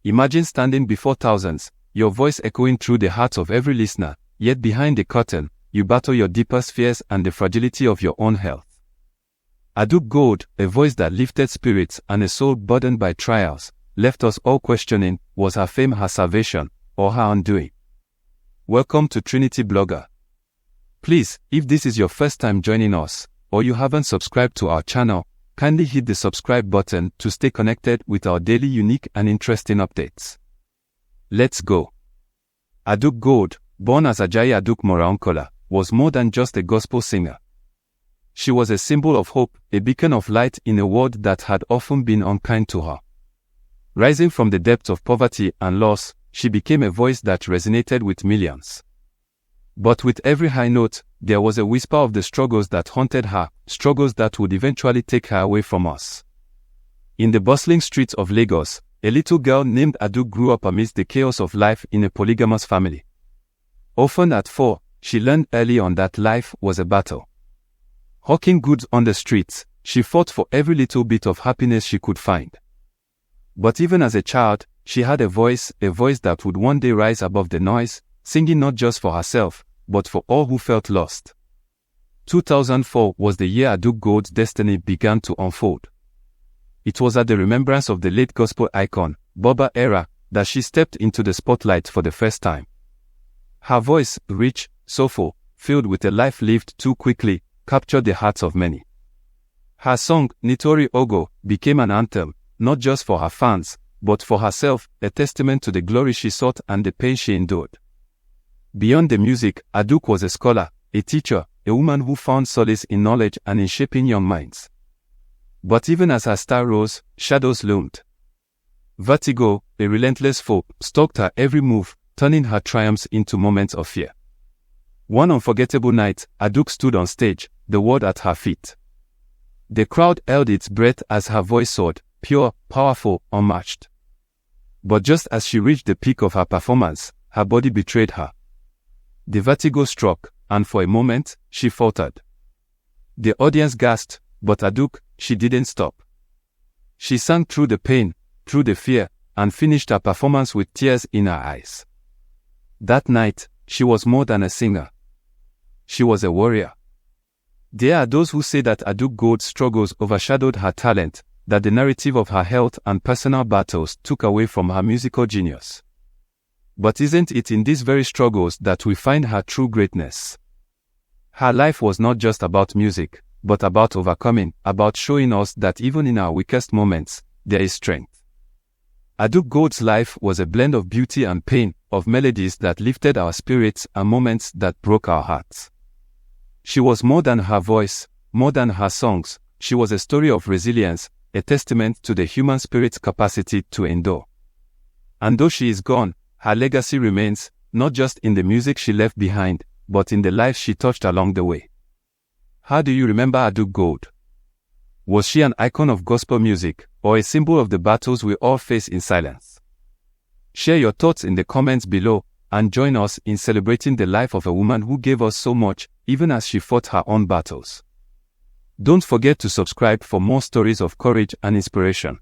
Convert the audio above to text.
Imagine standing before thousands, your voice echoing through the hearts of every listener, yet behind the curtain, you battle your deepest fears and the fragility of your own health. Aduke Gold, a voice that lifted spirits and a soul burdened by trials, left us all questioning, was her fame her salvation, or her undoing? Welcome to Trinity Blogger. Please, if this is your first time joining us, or you haven't subscribed to our channel, kindly hit the subscribe button to stay connected with our daily unique and interesting updates. Let's go. Aduke Gold, born as Ajayi Aduke Moraonkola, was more than just a gospel singer. She was a symbol of hope, a beacon of light in a world that had often been unkind to her. Rising from the depths of poverty and loss, she became a voice that resonated with millions. But with every high note, there was a whisper of the struggles that haunted her, struggles that would eventually take her away from us. In the bustling streets of Lagos, a little girl named Aduke grew up amidst the chaos of life in a polygamous family. Orphaned at 4, she learned early on that life was a battle. Hawking goods on the streets, she fought for every little bit of happiness she could find. But even as a child, she had a voice that would one day rise above the noise, singing not just for herself, but for all who felt lost. 2004 was the year Aduke Gold's destiny began to unfold. It was at the remembrance of the late gospel icon, Boba Era, that she stepped into the spotlight for the first time. Her voice, rich, soulful, filled with a life lived too quickly, captured the hearts of many. Her song, Nitori Ogo, became an anthem, not just for her fans, but for herself, a testament to the glory she sought and the pain she endured. Beyond the music, Aduke was a scholar, a teacher, a woman who found solace in knowledge and in shaping young minds. But even as her star rose, shadows loomed. Vertigo, a relentless foe, stalked her every move, turning her triumphs into moments of fear. One unforgettable night, Aduke stood on stage, the world at her feet. The crowd held its breath as her voice soared, pure, powerful, unmatched. But just as she reached the peak of her performance, her body betrayed her. The vertigo struck, and for a moment, she faltered. The audience gasped, but Aduke, she didn't stop. She sang through the pain, through the fear, and finished her performance with tears in her eyes. That night, she was more than a singer. She was a warrior. There are those who say that Aduke Gold's struggles overshadowed her talent, that the narrative of her health and personal battles took away from her musical genius. But isn't it in these very struggles that we find her true greatness? Her life was not just about music, but about overcoming, about showing us that even in our weakest moments, there is strength. Aduke Gold's life was a blend of beauty and pain, of melodies that lifted our spirits and moments that broke our hearts. She was more than her voice, more than her songs. She was a story of resilience, a testament to the human spirit's capacity to endure. And though she is gone, her legacy remains, not just in the music she left behind, but in the lives she touched along the way. How do you remember Aduke Gold? Was she an icon of gospel music, or a symbol of the battles we all face in silence? Share your thoughts in the comments below, and join us in celebrating the life of a woman who gave us so much, even as she fought her own battles. Don't forget to subscribe for more stories of courage and inspiration.